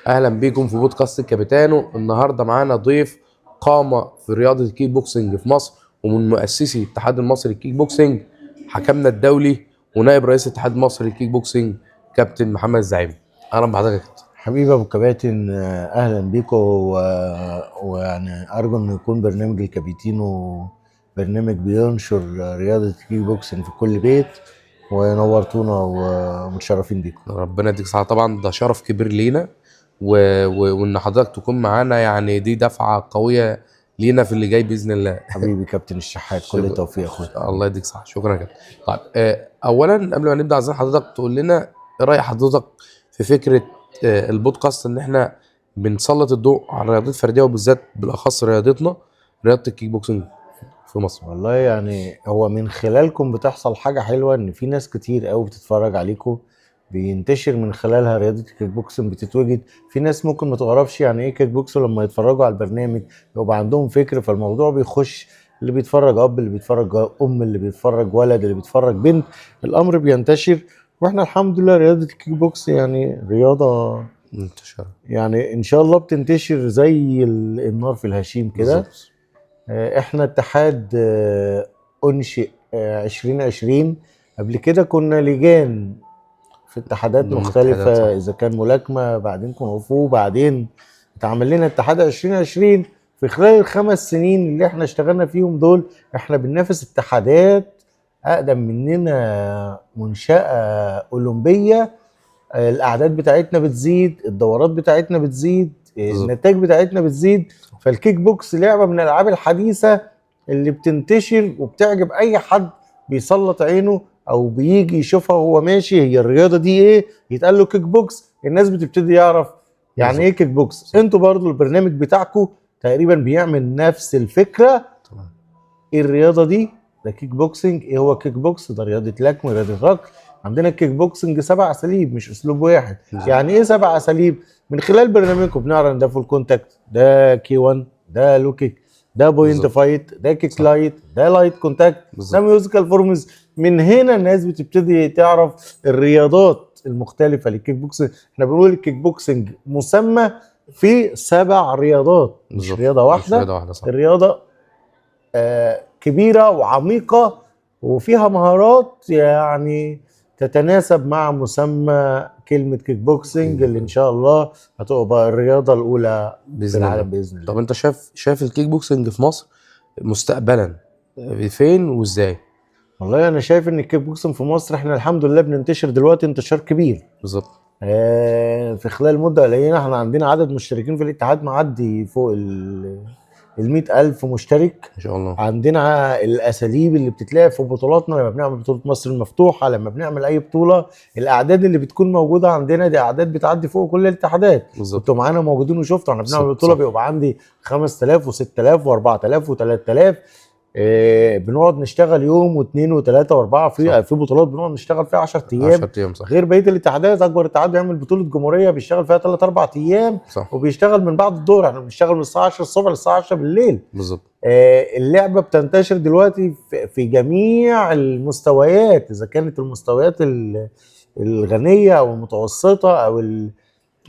اهلا بيكم في بودكاست الكابيتانو. النهارده معانا ضيف قامه في رياضه الكيك بوكسنج في مصر، ومن مؤسسي الاتحاد المصري للكيك بوكسنج، حكمنا الدولي ونائب رئيس الاتحاد المصري للكيك بوكسنج كابتن محمد الزعيم. اهلا بحضرتك يا كابتن. حبيبي ابو كباتن، اهلا بيكم ويعني ارجو انه يكون برنامج الكابيتينو برنامج بينشر رياضه الكيك بوكسنج في كل بيت، ونورتونا ومتشرفين بيكم. ربنا يديك الصحه. طبعا ده شرف كبير لينا وان حضرتك تكون معانا، يعني دي دفعه قويه لينا في اللي جاي باذن الله. حبيبي كابتن الشحات، كل التوفيق يا اخويا. الله يديك صح، شكرا يا كابتن. طيب اولا قبل ما نبدا عايزين حضرتك تقول لنا ايه راي حضرتك في فكره البودكاست، ان احنا بنسلط الضوء على الرياضات الفرديه، وبالذات بالاخص رياضتنا رياضه الكيك بوكسنج في مصر. والله يعني هو من خلالكم بتحصل حاجه حلوه، ان في ناس كتير قوي بتتفرج عليكم، بينتشر من خلالها رياضه الكيك بوكسنج، بتتوجد في ناس ممكن ما تعرفش يعني ايه كيك بوكس، لما يتفرجوا على البرنامج يبقى عندهم فكر، فالموضوع بيخش اللي بيتفرج اب، اللي بيتفرج ام، اللي بيتفرج ولد، اللي بيتفرج بنت، الامر بينتشر. واحنا الحمد لله رياضه الكيك بوكس يعني رياضه انتشار. يعني ان شاء الله بتنتشر زي النار في الهشيم كده. بالظبط. احنا اتحاد انشئ 2020. قبل كده كنا لجان في اتحادات ضمن اتحادات، صح. مختلفة، إذا كان ملاكمة، بعدين كونغ فو، بعدين اتعمل لنا اتحاد 2020. في خلال الخمس سنين اللي احنا اشتغلنا فيهم دول، احنا بننافس اتحادات أقدم مننا، منشأة أولمبية. الأعداد بتاعتنا بتزيد، الدورات بتاعتنا بتزيد، بالظبط. النتائج بتاعتنا بتزيد. فالكيك بوكس لعبة من الألعاب الحديثة اللي بتنتشر وبتعجب أي حد بيسلط عينه او بيجي يشوفها وهو ماشي. هي الرياضه دي ايه؟ يتقال له كيك بوكس، الناس بتبتدي يعرف يعني ايه كيك بوكس. انتوا برضو البرنامج بتاعكم تقريبا بيعمل نفس الفكره. طبعا. ايه الرياضه دي؟ ده كيك بوكسنج. ايه هو كيك بوكس؟ ده رياضه لكم، رياضه ركض. عندنا الكيك بوكسنج 7 اساليب، مش اسلوب واحد. بالظبط. يعني ايه 7 اساليب؟ من خلال برنامجكم بنعرف ان ده فول كونتاكت، ده كي 1، ده لو كيك، ده بوينت بالظبط. فايت، ده كيك صح. لايت، ده لايت كونتاكت، ده بالظبط. ميوزيكال فورمز. من هنا الناس بتبتدي تعرف الرياضات المختلفه للكيك بوكسنج. احنا بنقول الكيك بوكسنج مسمى في 7 رياضات، مش بالظبط. رياضه مش واحده. رياضه واحده، صح. الرياضه كبيرة وعميقة وفيها مهارات يعني تتناسب مع مسمى كلمة كيك بوكسنج، اللي إن شاء الله هتبقى الرياضة الأولى في باذن الله. العالم بإذن الله. طب انت شايف الكيك بوكسنج في مصر مستقبلا فين وازاي؟ والله أنا شايف إن الكيك بوكسنج في مصر إحنا الحمد لله بننتشر دلوقتي انتشار كبير. بالظبط. في خلال مدة قليلة احنا عندنا عدد مشتركين في الاتحاد معدي فوق 100,000 مشترك. ان شاء الله. عندنا الاساليب اللي بتتلعب في بطولاتنا، لما بنعمل بطوله مصر المفتوحه، لما بنعمل اي بطوله، الاعداد اللي بتكون موجوده عندنا دي اعداد بتعدي فوق كل الاتحادات. بالظبط. كنتوا معانا موجودين وشفتوا احنا بنعمل بالظبط، بطوله صح. بيبقى عندي 5000 و6000 و4000 و3000. بنقعد نشتغل يوم واثنين وثلاثه واربعه صح. في بطولات بنقعد نشتغل فيها 10 ايام. 10 ايام، صح. غير بقيه الاتحادات، اكبر اتحاد بيعمل بطوله جمهوريه بيشتغل فيها 3 4 ايام، صح. وبيشتغل من بعد الظهر. احنا بنشتغل من الساعه 10 الصبح للساعه 10 بالليل. بالظبط. اللعبه بتنتشر دلوقتي في جميع المستويات، اذا كانت المستويات الغنيه او المتوسطه او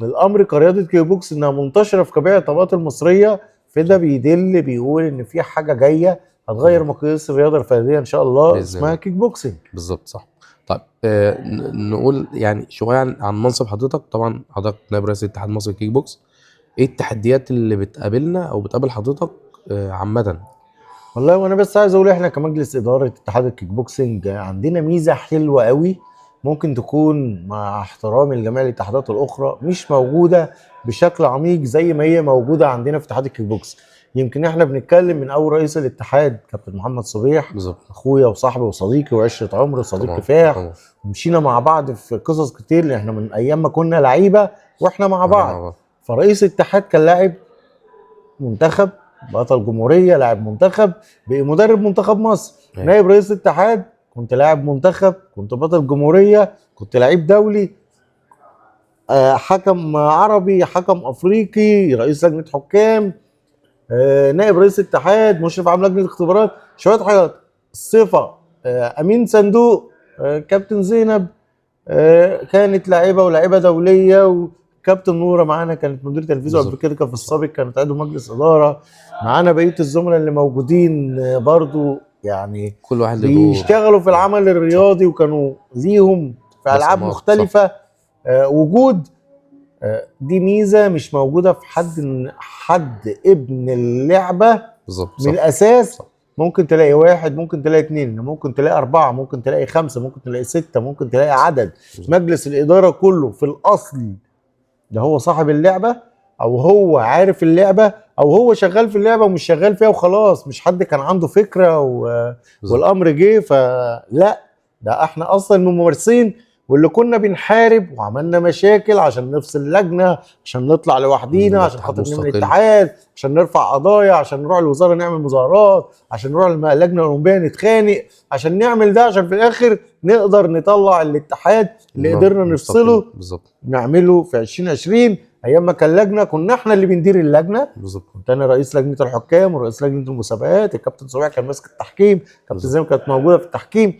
الامر كرياضه كيك بوكس انها منتشره في جميع الطبقات المصريه. فده بيقول ان في حاجه جايه هتغير مقاييس الرياضه الفرديه ان شاء الله، باذن اسمها الله. كيك بوكسنج. بالظبط، صح. طيب نقول يعني شويه عن منصب حضرتك. طبعا حضرتك نائب رئيس الاتحاد المصري للكيك بوكس. ايه التحديات اللي بتقابلنا او بتقابل حضرتك عامه؟ والله وانا بس عايز اقول احنا كمجلس اداره اتحاد الكيك بوكسنج عندنا ميزه حلوه قوي، ممكن تكون مع احترامي لجميع الاتحادات الاخرى مش موجوده بشكل عميق زي ما هي موجوده عندنا في اتحاد الكيك بوكس. يمكن احنا بنتكلم من اول رئيس الاتحاد كابتن محمد صبيح، بالظبط. اخويا وصاحبي وصديقي وعشره عمر وصديق طبعا. كفاح، طبعا. ومشينا مع بعض في قصص كتير، لان احنا من ايام ما كنا لعيبه واحنا مع احنا مع بعض. بعض. فرئيس الاتحاد كان لاعب منتخب، بطل جمهوريه، لاعب منتخب، بقى مدرب منتخب مصر. أيوة. نائب رئيس الاتحاد كنت لاعب منتخب، كنت بطل جمهوريه، كنت لعيب دولي، حكم عربي، حكم افريقي، رئيس لجنه حكام، نائب رئيس الاتحاد، مشرف عام لجنه اختبارات، شويه حاجات. الصفه امين صندوق، كابتن زينب كانت لاعبه ولاعبه دوليه، كابتن نوره معانا كانت مدير تنفيذي، قبل كده كان في السابق كانت عضو مجلس اداره معانا. بقيه الزملاء اللي موجودين برضو يعني كل واحد له دور. بيشتغلوا في العمل الرياضي وكانوا ليهم في العاب بصمات. مختلفه. وجود دي ميزه مش موجوده في حد ابن اللعبه بالظبط. من الاساس. ممكن تلاقي واحد، ممكن تلاقي اتنين، ممكن تلاقي اربعه، ممكن تلاقي خمسه، ممكن تلاقي سته، ممكن تلاقي عدد. مجلس الاداره كله في الاصل ده هو صاحب اللعبه، او هو عارف اللعبه، او هو شغال في اللعبه ومش شغال فيها وخلاص، مش حد كان عنده فكره والامر جه. فلا، ده احنا اصلا ممارسين، واللي كنا بنحارب وعملنا مشاكل عشان نفصل لجنه، عشان نطلع لوحدينا، عشان خاطر نعمل اتحاد، عشان نرفع قضايا، عشان نروح الوزاره نعمل مظاهرات، عشان نروح اللجنه الاولمبيه نتخانق، عشان نعمل ده، عشان في الاخر نقدر نطلع الاتحاد اللي قدرنا نفصله بالظبط نعمله في 2020. ايام ما كان لجنه كنا احنا اللي بندير اللجنه. بالظبط. كنت انا رئيس لجنه الحكام ورئيس لجنه المسابقات، الكابتن سبيع كان ماسك التحكيم، كابتن زين كانت موجوده في التحكيم.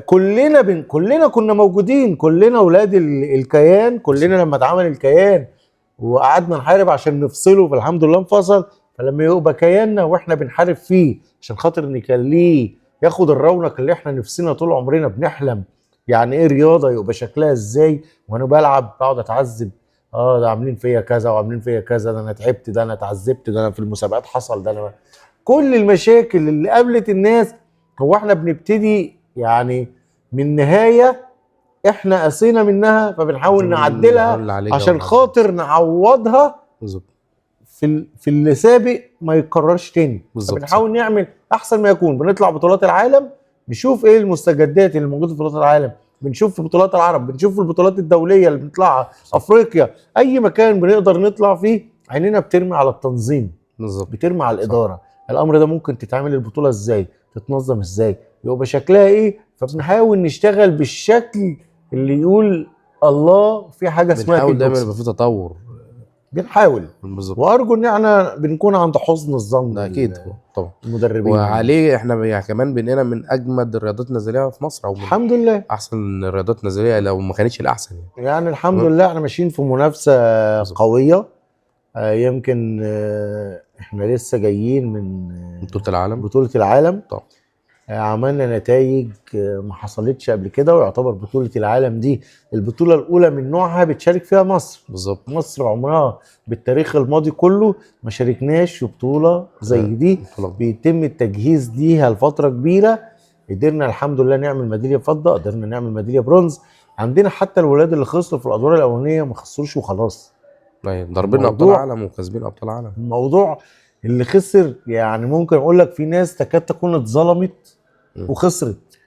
كلنا كنا موجودين، كلنا اولاد الكيان. كلنا لما اتعمل الكيان وقعدنا نحارب عشان نفصله، فالحمد لله انفصل. فلما يبقى كياننا واحنا بنحارب فيه عشان خاطر نخليه ياخد الرونق اللي احنا نفسنا طول عمرنا بنحلم يعني ايه رياضه يبقى شكلها ازاي، وانا بلعب بقعد اتعذب، ده عاملين فيا كذا وعاملين فيا كذا، ده انا تعبت، ده انا اتعذبت، ده انا في المسابقات حصل، ده انا كل المشاكل اللي قابلت الناس. هو احنا بنبتدي يعني من نهايه احنا قسينا منها، فبنحاول نعدلها عشان خاطر نعوضها بالظبط في اللي سابق ما يتكررش تاني. بنحاول نعمل احسن ما يكون. بنطلع بطولات العالم، نشوف ايه المستجدات اللي موجوده في بطولات العالم، بنشوف في بطولات العرب، بنشوف في البطولات الدوليه اللي بنطلعها، افريقيا، اي مكان بنقدر نطلع فيه. عينينا بترمي على التنظيم، بالظبط، بترمي على الاداره. الامر ده ممكن تتعمل البطوله ازاي، تتنظم ازاي، يبقى شكلها ايه. فبنحاول نشتغل بالشكل اللي يقول الله في حاجه اسمها بنحاول دايما يبقى في تطور، بنحاول. بالظبط. وارجو ان احنا بنكون عند حسن الظن. اكيد طبعا المدربين وعليه احنا يعني كمان بقينا من اجمد الرياضات النزاليه في مصر، او الحمد لله احسن الرياضات النزاليه لو ما كانتش الاحسن يعني الحمد لله احنا ماشيين في منافسه قويه. يمكن احنا لسه جايين من بطوله العالم طبعا. عملنا نتائج ما حصلتش قبل كده، ويعتبر بطولة العالم دي البطولة الأولى من نوعها بتشارك فيها مصر. بالظبط. مصر عمرها بالتاريخ الماضي كله ما شاركناش في بطولة زي دي. بيتم التجهيز ليها لفترة كبيرة. قدرنا الحمد لله نعمل ميدالية فضة، قدرنا نعمل ميدالية برونز. عندنا حتى الولاد اللي خسروا في الأدوار الأولانية ما خسروش وخلاص، ضاربين أبطال عالم وكاسبين أبطال عالم. الموضوع اللي خسر يعني ممكن أقول لك في ناس تكاد تكون اتظلمت وخسرت.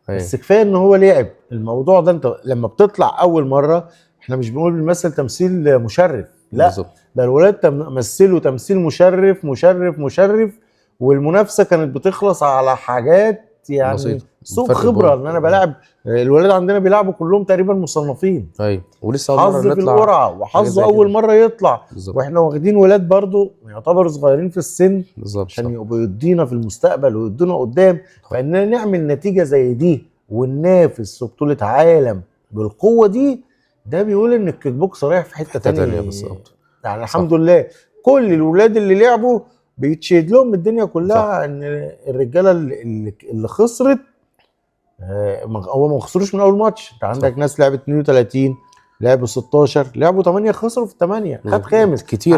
بس كفايه ان هو لعب الموضوع ده. انت لما بتطلع اول مره، احنا مش بنقول بنمثل تمثيل مشرف، لا بالزبط. ده الولاد مثلوا تمثيل مشرف. والمنافسه كانت بتخلص على حاجات يعني سوء خبره. ان انا بلاعب الولاد عندنا بيلعبوا كلهم تقريبا مصنفين. ايوه ولسه حظ في القرعه وحظ اول مره يطلع بالزبط. واحنا واخدين ولاد برضو يعتبروا صغيرين في السن بالظبط عشان يبقوا يدينا في المستقبل ويدونا قدام. فاننا نعمل نتيجه زي دي وننافس في بطوله عالم بالقوه دي، ده بيقول ان الكيك بوكس رايح في حته ثانيه بالظبط. يعني الحمد لله كل الولاد اللي لعبوا بيتشهد لهم الدنيا كلها. صح. ان الرجاله اللي خسرت هو ما خسروش من اول ماتش. انت عندك صح. ناس لعبت 32 لعبوا 16 لعبوا 8 خسروا في 8 خد خامس كتير.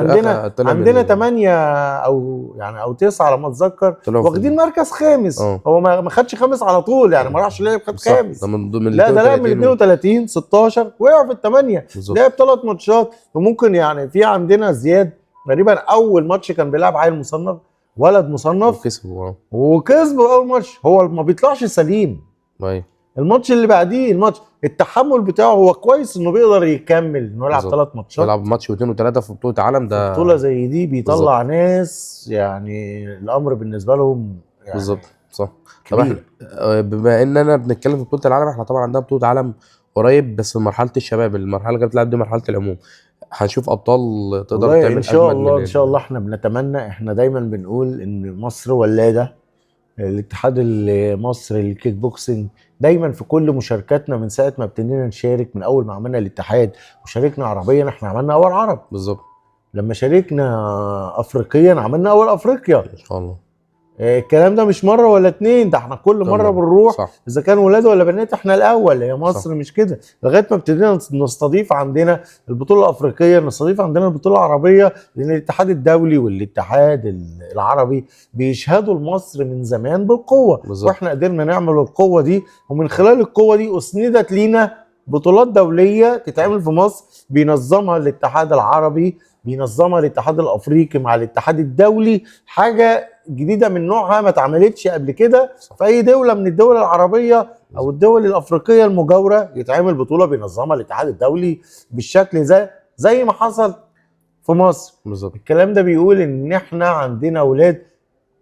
عندنا 8 او 9 على ما اتذكر واخدين مركز خامس. هو ما خدش خامس على طول يعني ما راحش لعب خد خامس. لا ده لعب من 32 16 وقع في الثمانيه لعب 3 ماتشات. وممكن يعني في عندنا زياد تقريبا اول ماتش كان بيلعب عيل مصنف ولد مصنف وكسبه اول ماتش. هو ما بيطلعش سليم. الماتش اللي بعديه الماتش التحمل بتاعه هو كويس انه بيقدر يكمل انه يلعب 3 ماتشات. يلعب ماتش واثنين وثلاثه في بطوله عالم. ده بطوله زي دي بيطلع بالزبط. ناس يعني الامر بالنسبه لهم يعني بالظبط صح. طب احنا بما اننا بنتكلم في بطوله العالم، احنا طبعا عندنا بطوله عالم قريب بس مرحله الشباب. المرحله اللي بتلعب دي مرحله العموم. هنشوف ابطال تقدر تعمل ان شاء الله. ان شاء الله احنا بنتمنى. احنا دايما بنقول ان مصر ولاده. الاتحاد المصري للكيك بوكسنج دايما في كل مشاركاتنا من ساعه ما ابتدينا نشارك، من اول ما عملنا الاتحاد وشاركنا عربيا احنا عملنا اول عرب، بالظبط. لما شاركنا افريقيا عملنا اول افريقيا. ان شاء الله. الكلام ده مش مره ولا اتنين، ده احنا كل مره بنروح صح. اذا كان ولاد ولا بنات احنا الاول. هي مصر صح. مش كده، لغايه ما ابتدينا نستضيف عندنا البطوله الافريقيه، نستضيف عندنا البطوله العربيه، لان الاتحاد الدولي والاتحاد العربي بيشهدوا لمصر من زمان بالقوه. بالظبط. واحنا قدرنا نعمل القوه دي، ومن خلال القوه دي اسندت لينا بطولات دوليه تتعمل في مصر بينظمها الاتحاد العربي، بينظمها الاتحاد الافريقي مع الاتحاد الدولي. حاجه جديده من نوعها ما اتعملتش قبل كده في اي دوله من الدول العربيه او الدول الافريقيه المجاوره، يتعمل بطوله بينظمها الاتحاد الدولي بالشكل ده زي ما حصل في مصر. بالظبط. الكلام ده بيقول ان احنا عندنا اولاد.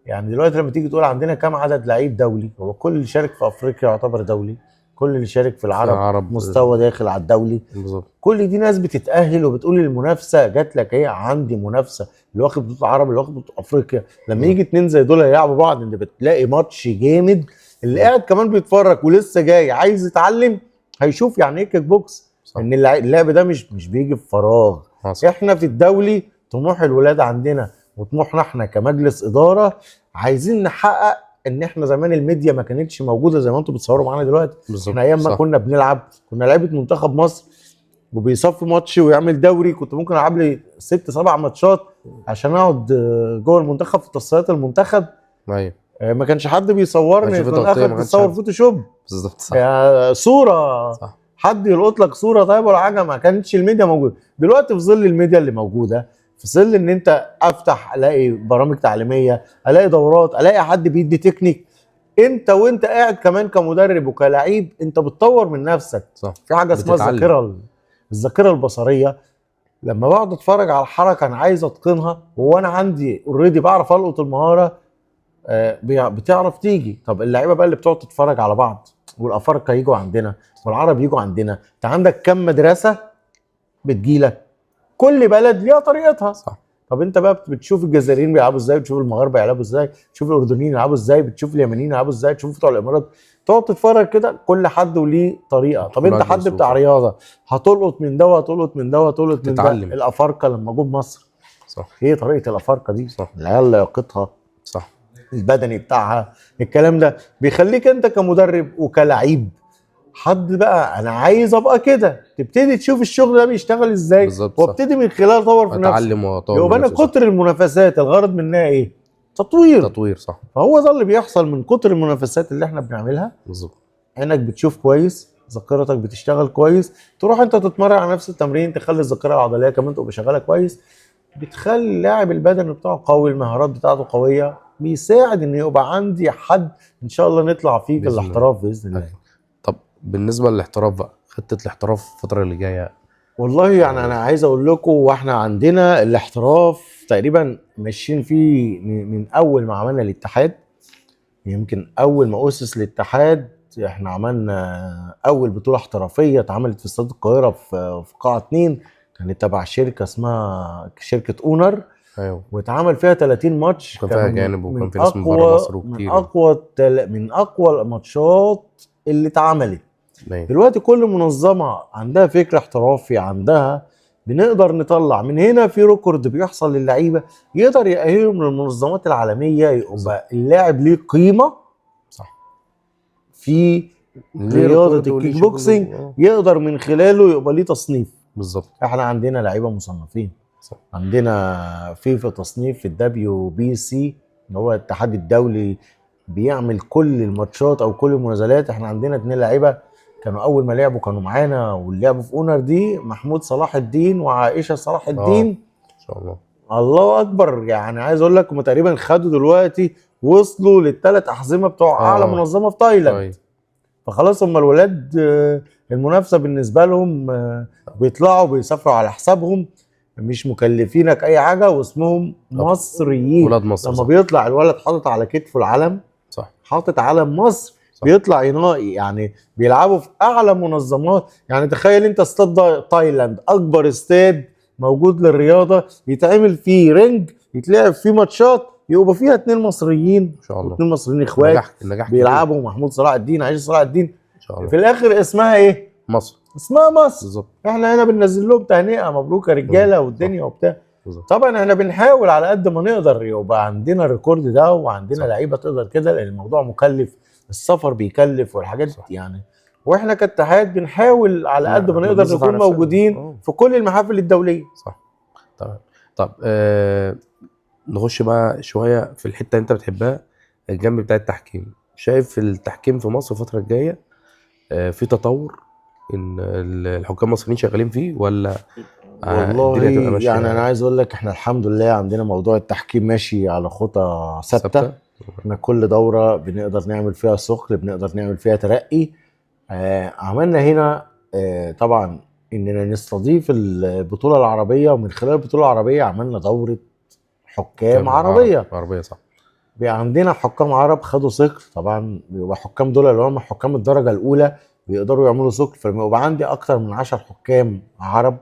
يعني دلوقتي لما تيجي تقول عندنا كام عدد لعيب دولي، هو كل اللي شارك في افريقيا يعتبر دولي، كل اللي شارك في العرب مستوى داخل على الدولي. بالظبط. كل دي ناس بتتأهل وبتقول المنافسة جات لك ايه، عندي منافسة، اللي واخد بطولة عرب اللي واخد بطولة افريقيا. لما يجي اتنين زي دول يلعبوا بعض انت بتلاقي ماتش جامد. اللي قاعد كمان بيتفرج ولسه جاي عايز يتعلم هيشوف يعني ايه كيك بوكس. صح. ان اللعب ده مش بيجي في فراغ. حصل. احنا في الدولي طموح الولاد عندنا وطموحنا احنا كمجلس اداره عايزين نحقق ان احنا زمان الميديا ما كانتش موجوده زي ما انتم بتصوروا معانا دلوقتي. بالظبط. احنا ايام ما كنا بنلعب كنا لعيبه منتخب مصر وبيصفي ماتش ويعمل دوري، كنت ممكن العب لي 6 7 ماتشات عشان اقعد جوه المنتخب في تصفيات المنتخب. ايوه. ما كانش حد بيصورني في تغطية، الاخر ما تصور كانش فوتوشوب. بالظبط. صح. صوره. صح. حد يلقط لك صوره طيب ولا حاجه، ما كانتش الميديا موجوده. دلوقتي في ظل الميديا اللي موجوده، في ظل ان انت افتح الاقي برامج تعليميه، الاقي دورات، الاقي حد بيدي تكنيك، انت وانت قاعد كمان كمدرب وكلاعب انت بتطور من نفسك. صح. في حاجه اسمها الذاكره البصريه. لما بقعد اتفرج على الحركه انا عايز اتقنها، وانا عندي اوريدي بعرف القط المهاره، بتعرف تيجي. طب اللعيبه بقى اللي بتقعد تتفرج على بعض، والافارقه يجوا عندنا والعرب يجوا عندنا، انت عندك كم مدرسه بتجيلك، كل بلد ليها طريقتها. صح. طب انت بقى بتشوف الجزائريين بيلعبوا ازاي، بتشوف المغاربه يلعبوا ازاي، بتشوف الاردنيين يلعبوا ازاي، بتشوف اليمنيين يلعبوا ازاي، تشوف بتوع الامارات، تقعد تتفرج كده كل حد وليه طريقه. طب انت حد بتاع رياضه هتلقط من ده وهتلقط من ده وهتلقط من ده. الافارقه لما جم مصر صح، ايه طريقه الافارقه دي؟ صح، العيال لياقتها، صح، البدني بتاعها، الكلام ده بيخليك انت كمدرب وكلاعب حد بقى انا عايز ابقى كده، تبتدي تشوف الشغل ده بيشتغل ازاي، وابتدي من خلال اطور في نفسي، اتعلم واطور. يبقى انا كتر المنافسات الغرض منها ايه؟ تطوير. صح. فهو ده اللي بيحصل من كتر المنافسات اللي احنا بنعملها. بالظبط. عينك بتشوف كويس، ذاكرتك بتشتغل كويس، تروح انت تتمرن على نفس التمرين، تخلي الذاكره العضليه كمان تبقى شغاله كويس، بتخلي اللاعب البدني بتاعه قوي، المهارات بتاعته قويه، بيساعد ان يبقى عندي حد ان شاء الله نطلع فيه في الاحتراف باذن الله. طب بالنسبه للاحتراف بقى، خطه الاحتراف الفتره اللي جايه؟ والله يعني انا عايز اقول لكم، واحنا عندنا الاحتراف تقريبا ماشيين فيه من اول ما عملنا الاتحاد. يمكن اول ما اسس الاتحاد احنا عملنا اول بطوله احترافيه اتعملت في استاد القاهره في قاعه 2، كانت تبع شركه اسمها شركه اونر. ايوه. واتعمل فيها 30 ماتش، كان فيها جانب وكان في ناس من بره مصر وكتير. من اقوى الماتشات اللي اتعملت. دلوقتي كل منظمه عندها فكر احترافي عندها، بنقدر نطلع من هنا في ريكورد بيحصل للعيبه يقدر يأهلهم للمنظمات العالميه، يبقى اللاعب ليه قيمه. صح. في رياضه الكيك بوكسنج يقدر من خلاله يبقى ليه تصنيف. بالظبط. احنا عندنا لعيبه مصنفين. صح. عندنا في تصنيف في WBC اللي هو الاتحاد الدولي بيعمل كل الماتشات او كل المنازلات. احنا عندنا 2 لعيبه كانوا اول ما لعبوا كانوا معانا واللعبوا في اونر دي، محمود صلاح الدين وعائشه صلاح الدين. ان شاء الله. الله اكبر. يعني عايز اقول لك هم تقريبا خدوا دلوقتي وصلوا لل3 احزمه بتوع اعلى منظمه في تايلاند. فخلاص هم الولاد المنافسه بالنسبه لهم بيطلعوا بيسافروا على حسابهم، مش مكلفينك اي حاجه، واسمهم مصريين. ولاد مصر. لما بيطلع الولد حاطط على كتفه العلم، صح، حاطط علم مصر، صح. بيطلع يناقي. يعني بيلعبوا في اعلى منظمات. يعني تخيل انت استاد تايلاند اكبر استاد موجود للرياضه، يتعمل فيه رينج يتلعب فيه ماتشات، يبقى فيها 2 مصريين ان شاء الله، 2 مصريين اخوات النجاح بيلعبوا. محمود صلاح الدين، عائشه صلاح الدين، شاء الله. في الاخر اسمها ايه؟ مصر. اسمها مصر. بالظبط. احنا هنا بننزل لهم تهنئه مبروك يا رجاله والدنيا وبتاع. بالظبط. طبعا احنا بنحاول على قد ما نقدر يبقى عندنا الريكورد ده وعندنا صح. لعيبه تقدر كده، لان الموضوع مكلف، السفر بيكلف والحاجات صح. يعني. واحنا كاتحاد بنحاول على قد ما نقدر بنصرف على نكون نفسنا. موجودين في كل المحافل الدوليه. صح. تمام. طب نخش بقى شويه في الحته اللي انت بتحبها، الجنب بتاع التحكيم. شايف التحكيم في مصر الفتره الجايه في تطور ان الحكام المصريين شغالين فيه، ولا والله الدنيا تبقى ماشيه يعني انا عايز اقول لك احنا الحمد لله عندنا موضوع التحكيم ماشي على خطى ثابته. احنا كل دوره بنقدر نعمل فيها ثقل، بنقدر نعمل فيها ترقي. عملنا هنا طبعا اننا نستضيف البطوله العربيه، ومن خلال البطوله العربيه عملنا دوره حكام عربيه. صح. بقى عندنا حكام عرب خدوا ثقل. طبعا بيبقى حكام دول اللي هم حكام الدرجه الاولى بيقدروا يعملوا ثقل، فبيبقى عندي اكتر من 10 حكام عرب.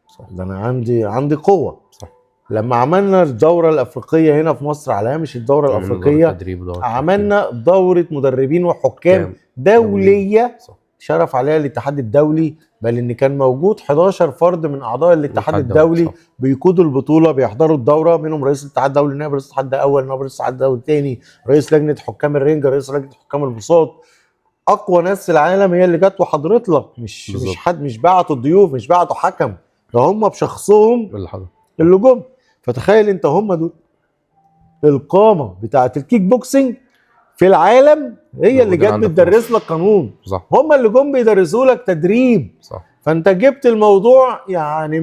صح. ده انا عندي قوه. صح. لما عملنا الدوره الافريقيه هنا في مصر على هامش الدوره الافريقيه، عملنا دوره مدربين وحكام دوليه شرف عليها الاتحاد الدولي، بل ان كان موجود 11 فرد من اعضاء الاتحاد الدولي بيقودوا البطوله، بيحضروا الدوره، منهم رئيس الاتحاد الدولي، نائب رئيس الاتحاد الاول، نائب رئيس الاتحاد الدولي الثاني، رئيس لجنه حكام الرينج، رئيس لجنه حكام البساط. اقوى ناس في العالم هي اللي جت وحضرت لك، مش حد، مش بعتوا الضيوف، مش بعتوا حكم، ده هم بشخصهم اللي جم. فتخيل انت هم دول القامه بتاعه الكيك بوكسنج في العالم، هي اللي جت بتدرس لك قانون. صح. هم اللي جم بيدرسوا لك تدريب. صح. فانت جبت الموضوع يعني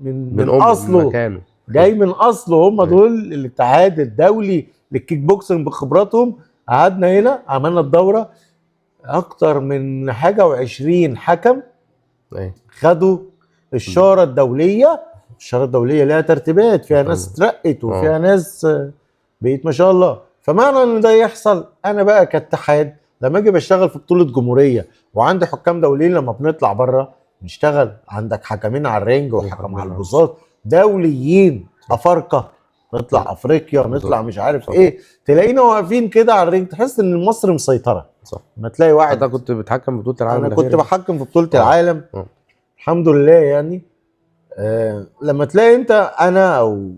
من اصله، مكانه. جاي من اصله. هم دول الاتحاد الدولي للكيك بوكسنج بخبراتهم. قعدنا هنا عملنا الدوره، اكتر من حاجه و20 حكم خدوا الشاره الدوليه. الشاره الدوليه لها ترتيبات، فيها ناس اترقت وفيها ناس بقيت ما شاء الله. فمعنى ان ده يحصل، انا بقى كاتحاد لما اجي بشتغل في بطوله جمهوريه وعندي حكام دوليين، لما بنطلع بره نشتغل عندك حكمين على الرينج وحكم على البساط دوليين افارقه، نطلع افريقيا، نطلع مش عارف ايه، تلاقينا واقفين كده على الرينج، تحس ان مصر مسيطره. صح. ما تلاقي واحد. انت كنت بتحكم في بطوله العالم؟ انا كنت بحكم في بطوله العالم. الحمد لله يعني. لما تلاقي انت انا او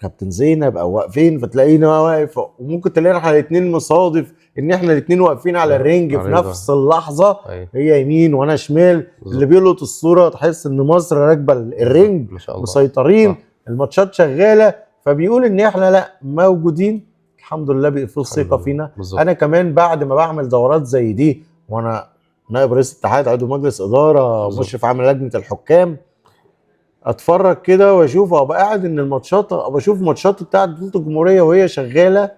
كابتن زينب او واقفين، فتلاقينا واقف، وممكن تلاقينا احنا الاثنين مصادف ان احنا الاثنين واقفين على الرينج في نفس اللحظه. هي يمين وانا شمال. اللي بيلقط الصوره تحس ان مصر راكبه الرينج، مسيطرين، الماتشات شغاله. فبيقول ان احنا لا موجودين الحمد لله، بيقفوا الثقه فينا. انا كمان بعد ما بعمل دورات زي دي وانا نائب رئيس الاتحاد، عضو مجلس اداره، مشرف عام لجنه الحكام، اتفرج كده واشوف، ابقى قاعد ان الماتشات، ابقى اشوف ماتشات بتاعه بطوله الجمهوريه وهي شغاله،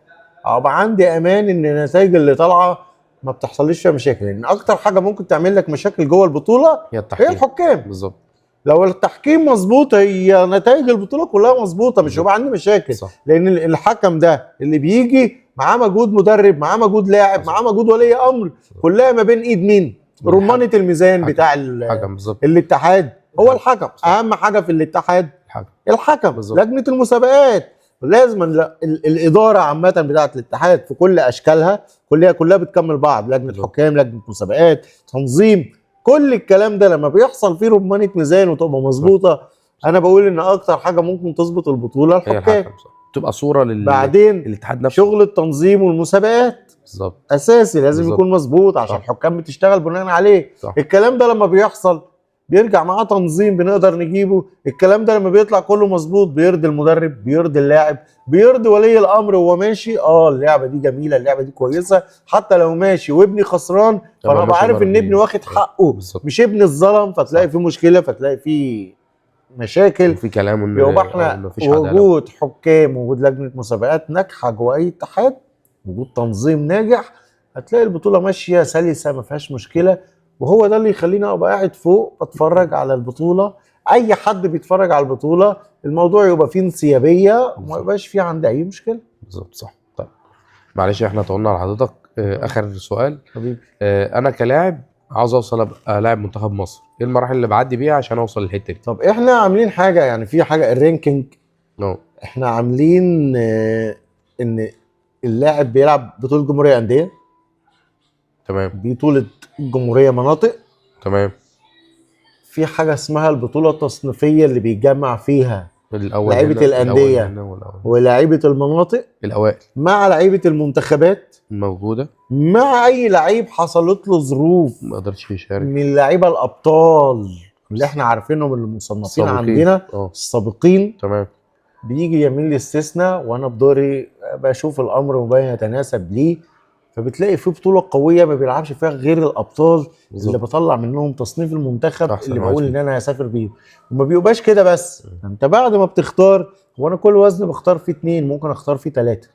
ابقى عندي امان ان النتائج اللي طالعه ما بتحصلش فيها مشاكل. لان اكتر حاجه ممكن تعمل لك مشاكل جوه البطوله هي الحكام. بالظبط. لو التحكيم مظبوط هي نتائج البطوله كلها مظبوطه، مش هيبقى عندي مشاكل. صح. لان الحكم ده اللي بيجي معاه مجهود مدرب، معاه مجهود لاعب، معاه مجهود ولي امر، كلها ما بين ايد مين؟ رمانه الميزان بتاع الاتحاد هو الحكم. اهم حاجه في الاتحاد الحكم. لجنه المسابقات لازم الاداره عامه بتاعه الاتحاد في كل اشكالها، كلها بتكمل بعض. لجنه حكام، لجنه مسابقات، تنظيم، كل الكلام ده لما بيحصل فيه رمانه ميزان وتبقى مظبوطه، انا بقول ان اكتر حاجه ممكن تظبط البطوله الحكام. تبقى صوره بعدين الاتحاد نفسه. شغل التنظيم والمسابقات بالظبط اساسي، لازم يكون مظبوط عشان الحكام بتشتغل بناء عليه. الكلام ده لما بيحصل بيرجع معاه تنظيم بنقدر نجيبه. الكلام ده لما بيطلع كله مظبوط بيرضي المدرب، بيرضي اللاعب، بيرضي ولي الامر وهو ماشي. اللعبه دي جميله، اللعبه دي كويسه، حتى لو ماشي وابني خسران فانا ابقى عارف ان ابني واخد حقه، مش ابني الظلم. فتلاقي في مشكله، فتلاقي في مشاكل، وفي كلام يبقى احنا وجود حكام، وجود لجنه مسابقات ناجحه جوه اي اتحاد، وجود تنظيم ناجح، هتلاقي البطوله ماشيه سلسه ما فيهاش مشكله. وهو ده اللي يخليني ابقى قاعد فوق بتفرج على البطوله. اي حد بيتفرج على البطوله الموضوع يبقى فيه انسيابيه وما يبقاش فيه عندي اي مشكله. بالظبط. صح. طيب معلش احنا طولنا على حضرتك. اخر سؤال حبيبي. انا كلاعب عاوز اوصل ابقى لاعب منتخب مصر، ايه المراحل اللي بعدي بيها عشان اوصل للحته دي؟ طب احنا عاملين حاجه، يعني في حاجه الرانكينج. احنا عاملين ان اللاعب بيلعب بطوله جمهوريه انديه، تمام، بطوله الجمهوريه مناطق، تمام. في حاجه اسمها البطوله التصنيفيه اللي بيتجمع فيها الاول لعيبه هنا، الانديه الأول هنا والأول. ولاعيبه المناطق الاوائل مع لعيبه المنتخبات، موجوده، مع اي لعيب حصلت له ظروف ما قدرش يشارك. من اللعيبه الابطال اللي احنا عارفينهم اللي مصنفين السابقين. عندنا السابقين، تمام. بيجي يميل للاستثناء، وانا بدوري بشوف الامر مبين يتناسب ليه، فبتلاقي في بطوله قويه ما بيلعبش فيها غير الابطال بالظبط. اللي بطلع منهم تصنيف المنتخب أحسن اللي واحد بقول ان فيه. انا هسافر بيه. وما بيبقاش كده بس، انت بعد ما بتختار، هو انا كل وزن بختار فيه 2، ممكن اختار فيه 3.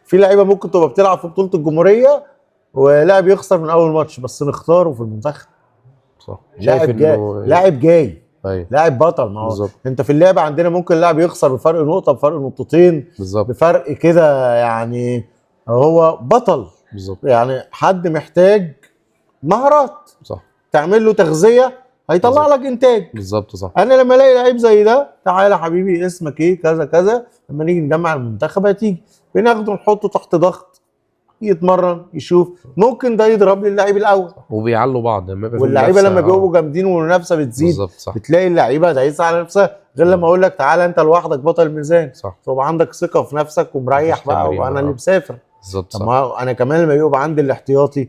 في لعيبه ممكن تبقى بتلعب في بطوله الجمهوريه ولاعب يخسر من اول ماتش بس نختاره في المنتخب. صح. لاعب جاي، انه لاعب جاي، ايوه لاعب بطل. ما هو بالظبط. انت في اللعبه عندنا ممكن لاعب يخسر بفرق نقطه، بفرق نقطتين، بالظبط. بفرق كده، يعني هو بطل. بالظبط. يعني حد محتاج مهارات، صح. تعمل له تغذيه هيطلع بالظبط. لك انتاج. بالظبط. صح. انا لما الاقي لعيب زي ده، تعالى حبيبي اسمك ايه كذا كذا، لما نيجي نجمع المنتخب هتيجي بناخده نحطه تحت ضغط، يتمرن يشوف، ممكن ده يضرب لي اللعيب الاول، وبيعلوا بعض لما يبقى في واللعيبه منافسة. لما بيبقوا جامدين والمنافسه بتزيد بالظبط. صح. بتلاقي اللعيبه دايسه على نفسها، غير لما اقول لك تعالى انت لوحدك بطل الميزان، صح. تبقى عندك ثقه في نفسك ومريح مفيش بقى، تمرين وانا بقى. اللي مسافر. بالظبط. طب صح. ما انا كمان لما يبقى عندي الاحتياطي،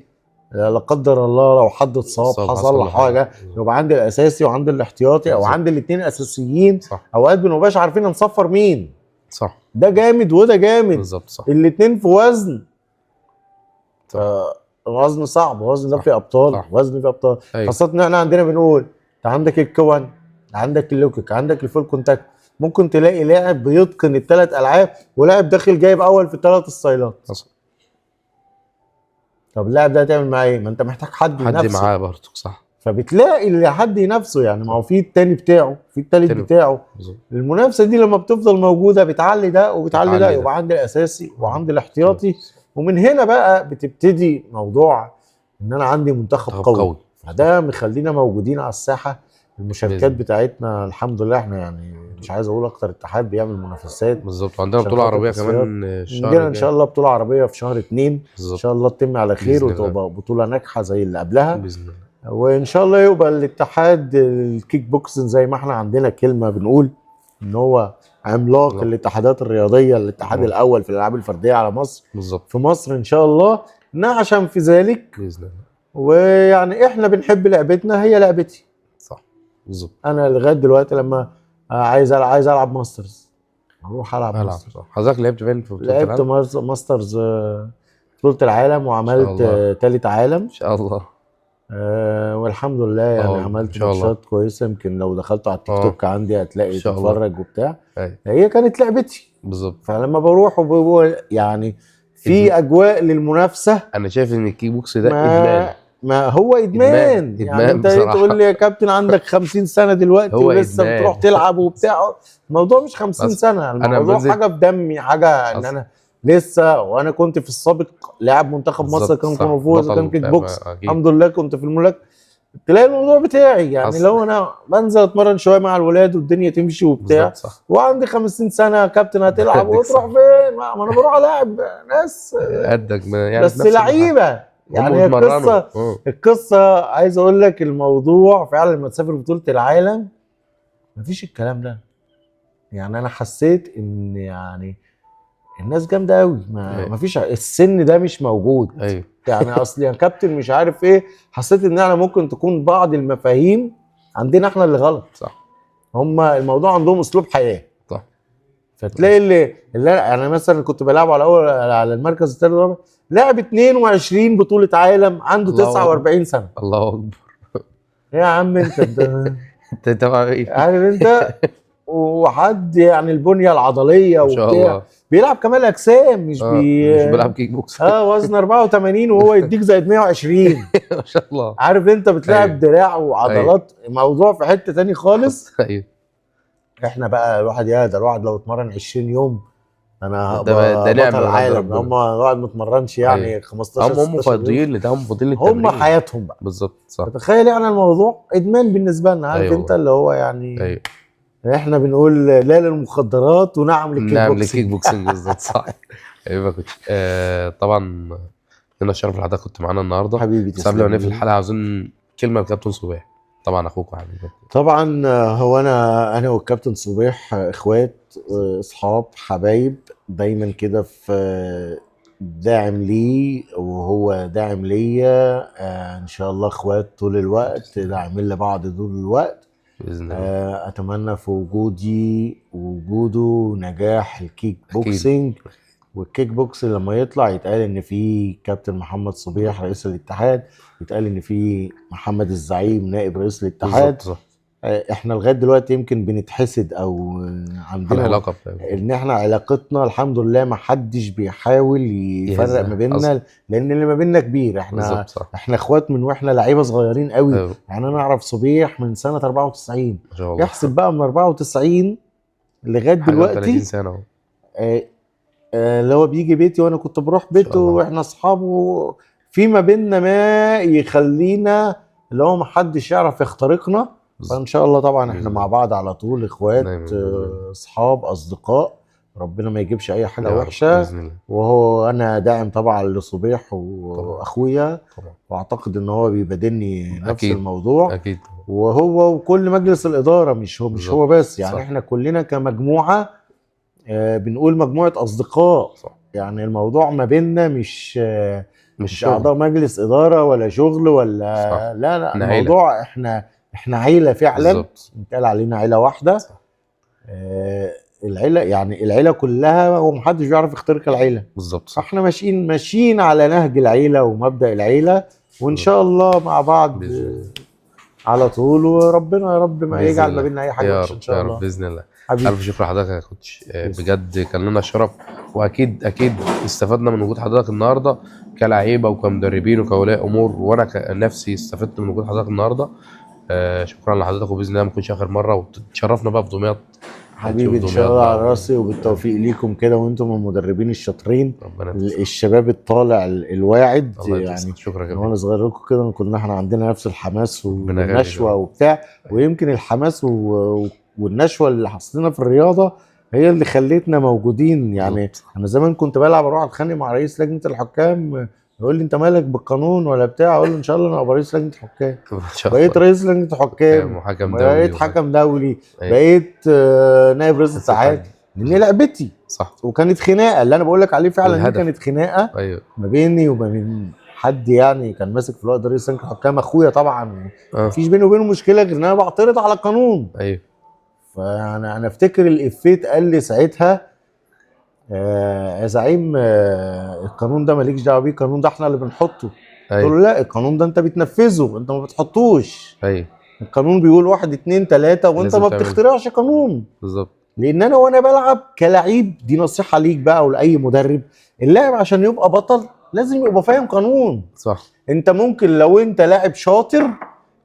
لا قدر الله لو حد اتصاب حصل له حاجه، يبقى عندي الاساسي وعندي الاحتياطي، او عندي الاثنين اساسيين. صح. اوقات بنبقاش عارفين نصفر مين. صح. ده جامد وده جامد. بالظبط. صح. الاثنين في وزن، صح. وزن صعب، وزن ده صح. فيه ابطال، صح. وزن فيه ابطال. أيوة. خاصه ان احنا عندنا بنقول انت عندك الكون، عندك اللوكيك، عندك الفول كونتاكت، ممكن تلاقي لاعب بيتقن الثلاث العاب ولاعب داخل جايب اول في الثلاث ستايلات. حصل. طب اللاعب ده هتعمل معاه ايه؟ ما انت محتاج حد ينافسه. معاه برضه. صح. فبتلاقي اللي حد ينافسه، يعني ما هو في التاني بتاعه، في التالت بتاعه. بالظبط. المنافسه دي لما بتفضل موجوده بتعلي ده وبتعلي ده، بتعلي ده. يبقى عندي الاساسي وعندي الاحتياطي، ومن هنا بقى بتبتدي موضوع ان انا عندي منتخب قوي. فده مخلينا موجودين على الساحه. المشاركات بتاعتنا الحمد لله، احنا يعني مش عايز اقول اكتر اتحاد بيعمل منافسات. بالظبط. وعندنا بطوله عربيه كمان الشهر الجاي ان شاء الله، بطوله عربيه في شهر 2 بالظبط. ان شاء الله تتم على خير وتبقى بطوله ناجحه زي اللي قبلها باذن الله. وان شاء الله يبقى الاتحاد الكيك بوكسنج زي ما احنا عندنا كلمه بنقول ان هو عملاق الله. الاتحادات الرياضيه، الاتحاد الله. الاول في الالعاب الفرديه على مصر. بالظبط. في مصر ان شاء الله نعشم في ذلك باذن الله. ويعني احنا بنحب لعبتنا، هي لعبتي. صح. بالظبط. انا لغايه دلوقتي لما عايز العب ماسترز اروح العب ماسترز. حضرتك لعبت فين في بطوله العالم؟ لعبت ماسترز بطوله العالم وعملت ثالث عالم ان شاء الله. والحمد لله يعني عملت ماتشات كويسه. يمكن لو دخلت على التيك توك عندي هتلاقي تتفرج وبتاع. هي كانت لعبتي بالظبط. فلما بروح يعني في اجواء للمنافسه. انا شايف ان الكيك بوكس ده ادمان. ما هو ادمان يعني انت تقول لي يا كابتن عندك 50 سنه دلوقتي ولسه بتروح تلعب وبتاع. الموضوع مش 50 سنه، الموضوع حاجه في دمي، حاجه ان انا لسه. وانا كنت في السابق لاعب منتخب مصر، كان كونغ كان كيك بوكس. الحمد لله كنت في الملاك. تلاقي الموضوع بتاعي يعني لو انا بنزل اتمرن شويه مع الولاد والدنيا تمشي وبتاع، وعندي 50 سنه يا كابتن هتلعب وتروح فين؟ ما انا بروح العب ناس قدك يعني بس لعيبه. يعني القصه عايز اقول لك الموضوع فعلا لما تسافر بطوله العالم مفيش الكلام ده. يعني انا حسيت ان يعني الناس جامده قوي، مفيش السن ده مش موجود. ايوه يعني اصل يا كابتن مش عارف ايه، حسيت ان احنا ممكن تكون بعض المفاهيم عندنا احنا اللي غلط. صح. هم الموضوع عندهم اسلوب حياه. صح. فتلاقي اللي يعني مثلا كنت بلعب على المركز الثالث والرابع، لاعب 22 بطوله عالم عنده 49 سنه. الله اكبر. يا عم انت انت ايه عارف انت وحد يعني البنيه العضليه وبتاع، بيلعب كمال اجسام مش بيلعب كيك بوكس. وزن 84 وهو يديك زائد 120. ما شاء الله. عارف انت بتلعب دراع وعضلات. موضوع في حته تاني خالص. ايوه. احنا بقى الواحد الواحد لو اتمرن 20 يوم انا ده بطل العالم. هم الواحد ما اتمرنش يعني 15 هم فاضيين للتمرين. هم حياتهم بقى. بالظبط. صح. تخيل يعني الموضوع ادمان بالنسبه لنا. عارف انت اللي هو يعني احنا بنقول لا للمخدرات ونعم للكيك بوكسنج. بالظبط. صح. ايوه كنت طبعا لنا الشرف اللي حضرتك كنت معانا النهارده. حبيبي بس قبل ما تسلم نقفل لي. الحلقه عاوزين كلمه لكابتن صبيح، طبعا اخوك وحبيبك. طبعا هو انا والكابتن صبيح اخوات، اصحاب حبايب، دايما كده في داعم لي وهو داعم ليا. ان شاء الله اخوات طول الوقت، داعمين لبعض طول الوقت. باذن الله. اتمنى في وجودي ووجوده نجاح الكيك بوكسينج. والكيك بوكس لما يطلع يتقال ان في كابتن محمد صبيح رئيس الاتحاد، يتقال ان في محمد الزعيم نائب رئيس الاتحاد. بالظبط. احنا لغايه دلوقتي يمكن بنتحسد او عندنا علاقه ان احنا علاقتنا الحمد لله ما حدش بيحاول يفرق ما بيننا، لان اللي ما بيننا كبير. احنا اخوات من واحنا لعيبه صغيرين قوي. يعني انا اعرف صبيح من سنه 94 ما شاء الله. يحسب بقى من 94 لغايه دلوقتي 30 سنه اهو. اللي هو بيجي بيتي وانا كنت بروح بيته واحنا اصحابه، في ما بيننا ما يخلينا اللي هو ما حدش يعرف يخترقنا. فان شاء الله طبعا احنا مع بعض على طول اخوات، اصحاب، اصدقاء، ربنا ما يجيبش اي حاجه وحشه. وهو انا داعم طبعا لصبيح واخويا، واعتقد ان هو بيبادلني نفس أكيد. الموضوع اكيد. وهو وكل مجلس الاداره، مش هو بس يعني. صح. احنا كلنا كمجموعه بنقول مجموعه اصدقاء. صح. يعني الموضوع ما بيننا مش اعضاء مجلس اداره ولا شغل ولا صح. لا الموضوع احنا عيله فعلا. بيتقال علينا عيله واحده. العيله يعني العيله كلها، ومحدش بيعرف يخترق العيله. بالظبط. احنا ماشيين على نهج العيله ومبدا العيله، وان شاء الله مع بعض على طول. وربنا يا رب ما يجعل ما بيننا اي حاجه وحشه ان شاء الله. باذن الله. الف شكر لحضرتك يا كوتش، بجد كان لنا شرف، واكيد استفدنا من وجود حضرتك النهارده كلاعيبه وكمدربين وكولاء امور، وانا كنفسي استفدت من وجود حضرتك النهارده. شكرا لحضرتك، وباذن الله ما تكونش اخر مره، وتشرفنا بقى في دمياط حبيبي ان شاء الله على راسي. وبالتوفيق ليكم كده، وانتم المدربين الشاطرين، الشباب الطالع الواعد. يعني شكرا. وانا صغير لكم كده كنا احنا عندنا نفس الحماس والنشوه وبتاع، ويمكن الحماس والنشوه اللي حصلنا في الرياضه هي اللي خلتنا موجودين. يعني انا زمان كنت بلعب اروح اتخانق مع رئيس لجنه الحكام، يقول لي انت مالك بالقانون ولا بتاع، اقول له ان شاء الله انا ابقى رئيس لجنه حكام. بقيت رئيس لجنه حكام، بقيت حكم دولي، بقيت نائب رئيس الاتحاد، لان لعبتي. صح. وكانت خناقه، اللي انا بقول لك عليه فعلا دي كانت خناقه. أيوه. ما بيني وما بين حد يعني كان ماسك في الوقت رئيس لجنه الحكام، اخويا طبعا. مفيش بيني وبينه مشكله غير ان انا بعترض على القانون. ايوه. فانا انا افتكر الافيه اتقال لي ساعتها، يا زعيم القانون ده مالكش دعوه بيه، القانون ده احنا اللي بنحطه. قلت له لا، القانون ده انت بتنفذه، انت ما بتحطوش. ايوه. القانون بيقول 1 2 3 وانت ما بتخترعش قانون. بالظبط. لان انا وانا بلعب كلاعب، دي نصيحه ليك بقى ولاي مدرب، اللاعب عشان يبقى بطل لازم يبقى فاهم قانون. صح. انت ممكن لو انت لاعب شاطر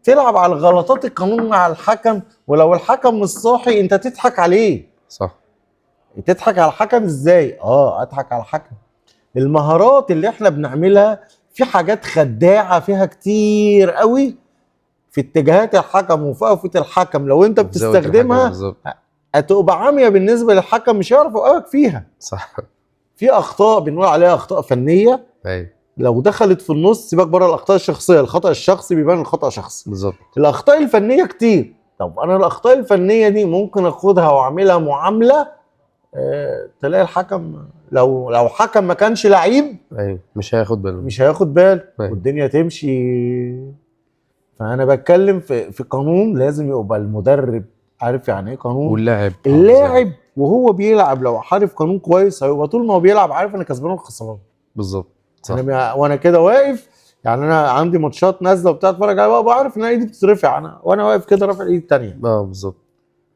تلعب على غلطات القانون مع الحكم، ولو الحكم مش صاحي انت تضحك عليه. صح. تضحك على الحكم ازاي؟ اضحك على الحكم. المهارات اللي احنا بنعملها في حاجات خداعه فيها كتير قوي في اتجاهات الحكم وفي وقفه الحكم، لو انت بتستخدمها هتبقى عاميه بالنسبه للحكم، مش هيعرف يوقفك فيها. صح. في اخطاء بنقول عليها اخطاء فنيه. ايوه. لو دخلت في النص سيبك بره الاخطاء الشخصيه، الخطا الشخصي بيبان الخطا شخصي. بالظبط. الاخطاء الفنيه كتير. طب انا الاخطاء الفنيه دي ممكن اخدها واعملها معامله، تلاقي الحكم لو حكم ما كانش لعيب، ايوه، مش هياخد باله والدنيا تمشي. فانا بتكلم في قانون لازم يبقى المدرب عارف يعني ايه قانون، واللاعب وهو بيلعب لو عارف قانون كويس هيبقى طول ما هو بيلعب عارف انا كسبان ولا خسران. بالظبط. انا وانا كده واقف، يعني انا عندي ماتشات نازله وبتاع اتفرج عليها، بعرف ان ايدي بتترفع، انا وانا واقف كده رافع ايدي الثانيه. بالظبط.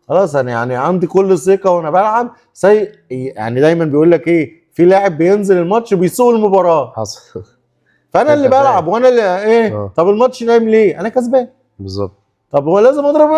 خلاص انا يعني عندي كل ثقه وانا بلعب. يعني دايما بيقول لك ايه، في لاعب بينزل الماتش بيسوق المباراه. حصل. فانا اللي بلعب وانا اللي ايه طب الماتش نايم ليه؟ انا كسبان. بالظبط. طب هو لازم اضرب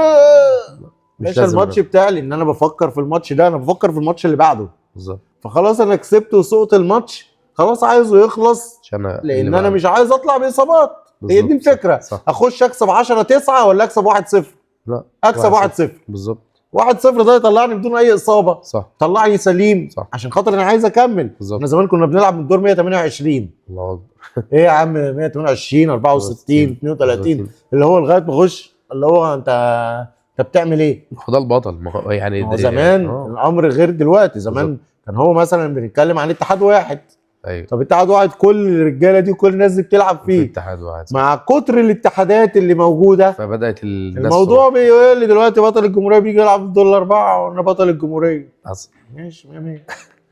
مش الماتش بتاعي، لان انا بفكر في الماتش ده، انا بفكر في الماتش اللي بعده. بالظبط. فخلاص انا كسبت وسقت الماتش، خلاص عايزه يخلص لان انا مش عايز اطلع باصابات. هي دي الفكره. صح. اخش اكسب 10-9 ولا اكسب 1-0؟ لا، اكسب 1-0. بالظبط. 1-0 ده يطلعني بدون اي اصابه. صح. طلعني سليم. صح. عشان خاطر انا عايز اكمل. بالظبط. احنا زمان كنا بنلعب من الدور 128. الله اكبر. ايه يا عم 128 64 32 اللي هو لغايه ما اخش اللي هو انت بتعمل ايه؟ هو ده البطل، ما هو يعني ما هو زمان الامر غير دلوقتي. زمان كان هو مثلا بنتكلم عن اتحاد واحد. ايوه طب اتحاد واحد كل الرجاله دي وكل الناس دي بتلعب في فيه. اتحاد واحد، مع كتر الاتحادات اللي موجوده فبدات الناس الموضوع بيقول لي دلوقتي بطل الجمهوريه بيجي يلعب في الدور الاربعه وانا بطل الجمهوريه. حصل. ماشي 100.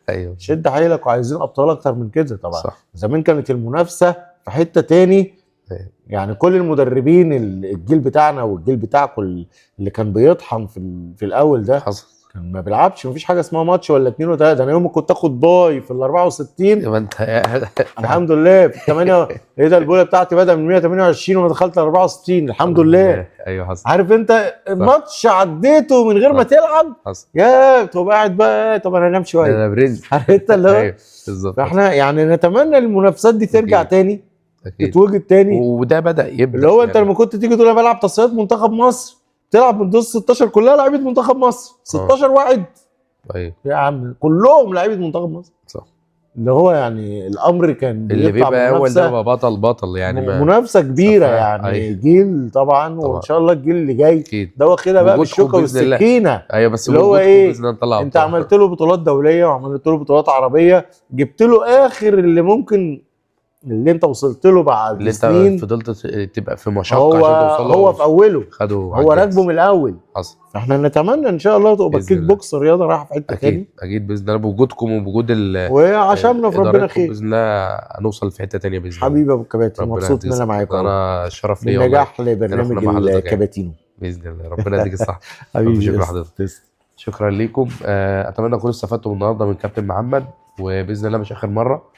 ايوه شد حيلك وعايزين ابطال اكتر من كده طبعا. صح. زمان كانت المنافسه في حته تاني. أيوة. يعني كل المدربين الجيل بتاعنا والجيل بتاعكم اللي كان بيطحن في الاول ده حصل. كان ما بيلعبش، مفيش حاجه اسمها ماتش ولا 2 و3. انا يوم ما كنت اخد باي في ال 64 يبقى انت الحمد لله في 8 ايه ده البوله بتاعتي بدأ من 128 وانا دخلت 64 الحمد لله. ايوه حصل. عارف انت الماتش عديته من غير ما تلعب حصل. يا تبقى قاعد بقى طب انا انام شويه. انا برنس. عارف انت اللي هو ايوه بالظبط. فاحنا يعني نتمنى المنافسات دي ترجع أكيد. تاني اكيد تتوجد تاني. وده بدا يبدا اللي هو انت لما كنت تيجي تقول انا بلعب تصفيات منتخب مصر تلعب من دور 16 كلها لعيبه منتخب مصر 16 واحد. ايوه يا عم كلهم لعيبه منتخب مصر. صح. اللي هو يعني الامر كان اللي بيبقى اول ده بقى بطل يعني منافسه كبيره يعني. أيوة. جيل طبعا وان شاء الله الجيل اللي جاي اكيد ده واخدها بقى بالشوكه والسكينه. ايوه بس اللي هو ايه باذن الله نطلع انت عملت له بطولات دوليه وعملت له بطولات عربيه جبت له اخر اللي ممكن اللي انت وصلت له بعد اللي سنين. انت فضلت تبقى في مشقه هو عشان توصل له. هو في اوله خدوا هو راكبه من الاول. حصل. احنا نتمنى ان شاء الله تبقى بإذن كيك الله. بوكس رياضه رايحه في حته تاني. اكيد باذن الله بوجودكم وبوجود وعشمنا في ربنا إدارتكم خير. باذن الله هنوصل في حته تانيه باذن الله. حبيبي يا ابو الكباتن ربنا مبسوط ان يديك انا معاكم. انا شرف ليا بالنجاح والله. لبرنامج مع حضرتك يعني. الكباتينو باذن الله ربنا يديك الصحه. حبيبي شكرا لحضرتك. تسلم. شكرا ليكم. اتمنى تكونوا استفدتوا النهارده من كابتن محمد، وباذن الله مش اخر مره.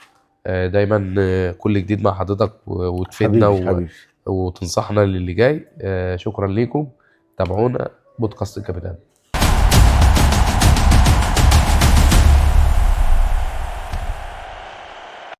دايما كل جديد مع حضرتك وتفيدنا حبيبي. وتنصحنا للي جاي. شكرا ليكم. تابعونا بودكاست الكابتن.